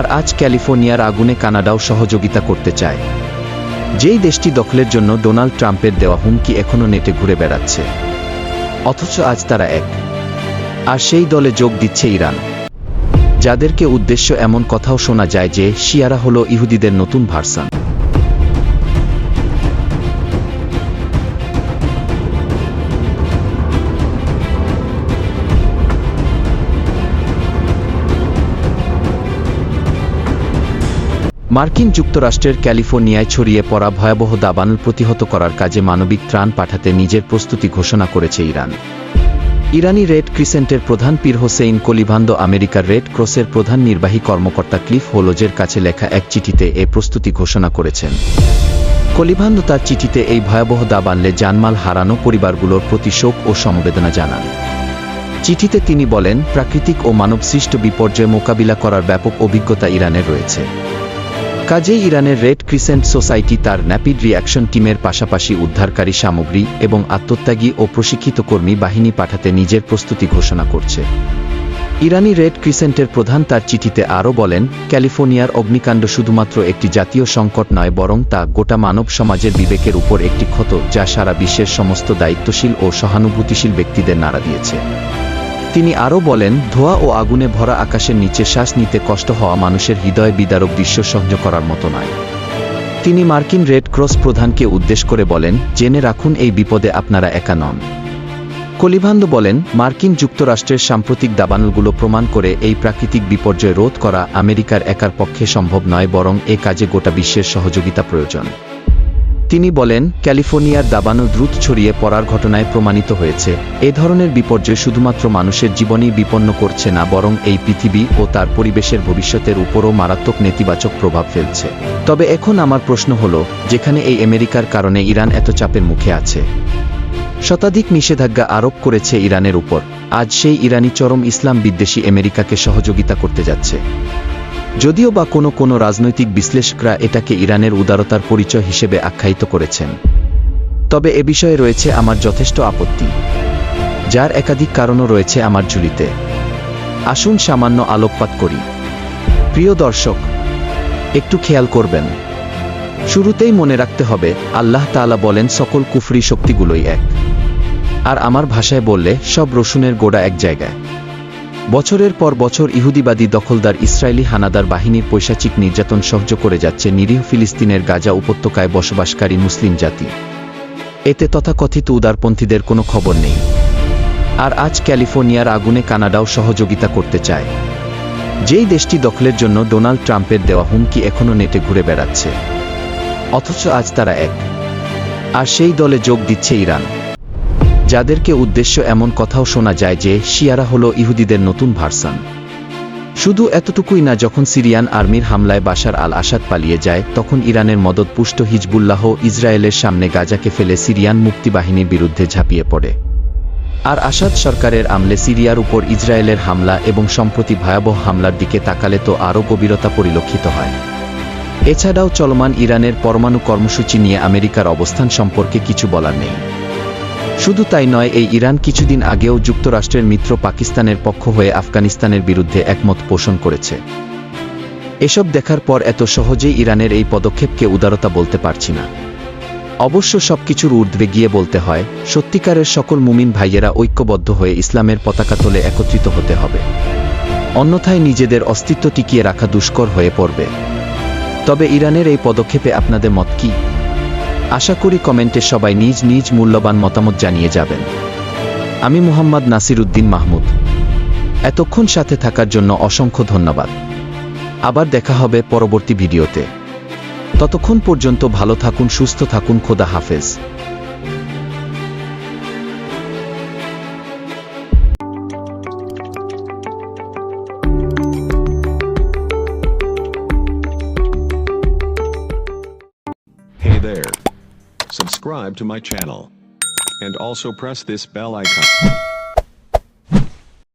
আর আজ ক্যালিফোর্নিয়ার আগুনে কানাডাও সহযোগিতা করতে চায়। যেই দেশটি দখলের জন্য ডোনাল্ড ট্রাম্পের দেওয়া হুমকি এখনও নেটে ঘুরে বেড়াচ্ছে, অথচ আজ তারা এক। আর সেই দলে যোগ দিচ্ছে ইরান, যাদেরকে উদ্দেশ্য এমন কথাও শোনা যায় যে শিয়ারা হলো ইহুদিদের নতুন ভার্সন। মার্কিন যুক্তরাষ্ট্রের ক্যালিফোর্নিয়ায় ছড়িয়ে পড়া ভয়াবহ দাবানল প্রতিহত করার কাজে মানবিক ত্রাণ পাঠাতে নিজের প্রস্তুতি ঘোষণা করেছে ইরান। ইরানি রেড ক্রিসেন্টের প্রধান পীর হোসেইন কলিভান্দো আমেরিকার রেড ক্রসের প্রধান নির্বাহী কর্মকর্তা ক্লিফ হোলোজের কাছে লেখা এক চিঠিতে এ প্রস্তুতি ঘোষণা করেছেন। কলিভান্দো তার চিঠিতে এই ভয়াবহ দাবানলে জানমাল হারানো পরিবারগুলোর প্রতি শোক ও সমবেদনা জানান। চিঠিতে তিনি বলেন, প্রাকৃতিক ও মানবসৃষ্ট বিপর্যয় মোকাবিলা করার ব্যাপক অভিজ্ঞতা ইরানের রয়েছে। কাজেই ইরানের রেড ক্রিসেন্ট সোসাইটি তার র্যাপিড রিঅ্যাকশন টিমের পাশাপাশি উদ্ধারকারী সামগ্রী এবং আত্মত্যাগী ও প্রশিক্ষিত কর্মী বাহিনী পাঠাতে নিজের প্রস্তুতি ঘোষণা করছে। ইরানি রেড ক্রিসেন্টের প্রধান তার চিঠিতে আরও বলেন, ক্যালিফোর্নিয়ার অগ্নিকাণ্ড শুধুমাত্র একটি জাতীয় সংকট নয়, বরং তা গোটা মানব সমাজের বিবেকের উপর একটি ক্ষত যা সারা বিশ্বের সমস্ত দায়িত্বশীল ও সহানুভূতিশীল ব্যক্তিদের নাড়া দিয়েছে। তিনি আরও বলেন, ধোঁয়া ও আগুনে ভরা আকাশের নিচে শ্বাস নিতে কষ্ট হওয়া মানুষের হৃদয় বিদারক দৃশ্য সহ্য করার মতো নয়। তিনি মার্কিন রেড ক্রস প্রধানকে উদ্দেশ্য করে বলেন, জেনে রাখুন এই বিপদে আপনারা একা নন। কলিভান্দো বলেন, মার্কিন যুক্তরাষ্ট্রের সাম্প্রতিক দাবানলগুলো প্রমাণ করে এই প্রাকৃতিক বিপর্যয় রোধ করা আমেরিকার একার পক্ষে সম্ভব নয়, বরং এ কাজে গোটা বিশ্বের সহযোগিতা প্রয়োজন। তিনি বলেন, ক্যালিফোর্নিয়ার দাবানল দ্রুত ছড়িয়ে পড়ার ঘটনায় প্রমাণিত হয়েছে, এ ধরনের বিপর্যয় শুধুমাত্র মানুষের জীবনই বিপন্ন করছে না, বরং এই পৃথিবী ও তার পরিবেশের ভবিষ্যতের উপরও মারাত্মক নেতিবাচক প্রভাব ফেলছে। তবে এখন আমার প্রশ্ন হলো, যেখানে এই আমেরিকার কারণে ইরান এত চাপের মুখে আছে, শতাধিক নিষেধাজ্ঞা আরোপ করেছে ইরানের উপর, আজ সেই ইরানি চরম ইসলাম বিদ্বেষী আমেরিকাকে সহযোগিতা করতে যাচ্ছে। যদিও বা কোনো রাজনৈতিক বিশ্লেষকরা এটাকে ইরানের উদারতার পরিচয় হিসেবে আখ্যায়িত করেছেন, তবে এ বিষয়ে রয়েছে আমার যথেষ্ট আপত্তি, যার একাধিক কারণও রয়েছে আমার ঝুলিতে। আসুন সামান্য আলোকপাত করি। প্রিয় দর্শক, একটু খেয়াল করবেন। শুরুতেই মনে রাখতে হবে, আল্লাহ তাআলা বলেন সকল কুফরি শক্তিগুলোই এক। আর আমার ভাষায় বললে, সব রসুনের গোড়া এক জায়গায়। বছরের পর বছর ইহুদিবাদী দখলদার ইসরায়েলি হানাদার বাহিনীর পৈশাচিক নির্যাতন সহ্য করে যাচ্ছে নিরীহ ফিলিস্তিনের গাজা উপত্যকায় বসবাসকারী মুসলিম জাতি। এতে তথাকথিত উদারপন্থীদের কোনো খবর নেই। আর আজ ক্যালিফোর্নিয়ার আগুনে কানাডাও সহযোগিতা করতে চায়। যেই দেশটি দখলের জন্য ডোনাল্ড ট্রাম্পের দেওয়া হুমকি এখনও নেটে ঘুরে বেড়াচ্ছে, অথচ আজ তারা এক। আর সেই দলে যোগ দিচ্ছে ইরান, যাদেরকে উদ্দেশ্য এমন কথাও শোনা যায় যে শিয়ারা হলো ইহুদিদের নতুন ভার্সন। শুধু এতটুকুই না, যখন সিরিয়ান আর্মির হামলায় বাশার আল আসাদ পালিয়ে যায়, তখন ইরানের মদতপুষ্ট হিজবুল্লাহ ইসরায়েলের সামনে গাজাকে ফেলে সিরিয়ান মুক্তিবাহিনীর বিরুদ্ধে ঝাঁপিয়ে পড়ে। আর আসাদ সরকারের আমলে সিরিয়ার উপর ইসরায়েলের হামলা এবং সম্প্রতি ভয়াবহ হামলার দিকে তাকালে তো আরও গভীরতা পরিলক্ষিত হয়। এছাড়াও চলমান ইরানের পরমাণু কর্মসূচি নিয়ে আমেরিকার অবস্থান সম্পর্কে কিছু বলার নেই। শুধু তাই নয়, এই ইরান কিছুদিন আগেও যুক্তরাষ্ট্রের মিত্র পাকিস্তানের পক্ষ হয়ে আফগানিস্তানের বিরুদ্ধে একমত পোষণ করেছে। এসব দেখার পর এত সহজেই ইরানের এই পদক্ষেপকে উদারতা বলতে পারছি না। অবশ্য সবকিছুর ঊর্ধ্বে গিয়ে বলতে হয়, সত্যিকারের সকল মুমিন ভাইয়েরা ঐক্যবদ্ধ হয়ে ইসলামের পতাকা তোলে একত্রিত হতে হবে, অন্যথায় নিজেদের অস্তিত্ব টিকিয়ে রাখা দুষ্কর হয়ে পড়বে। তবে ইরানের এই পদক্ষেপে আপনাদের মত কি? আশা করি কমেন্টে সবাই নিজ নিজ মূল্যবান মতামত জানিয়ে যাবেন। আমি মুহাম্মদ নাসিরউদ্দিন মাহমুদ। এতক্ষণ সাথে থাকার জন্য অসংখ্য ধন্যবাদ। আবার দেখা হবে পরবর্তী ভিডিওতে। ততক্ষণ পর্যন্ত ভালো থাকুন, সুস্থ থাকুন, খোদা হাফেজ। Hey there. Subscribe to my channel. And also press this bell icon.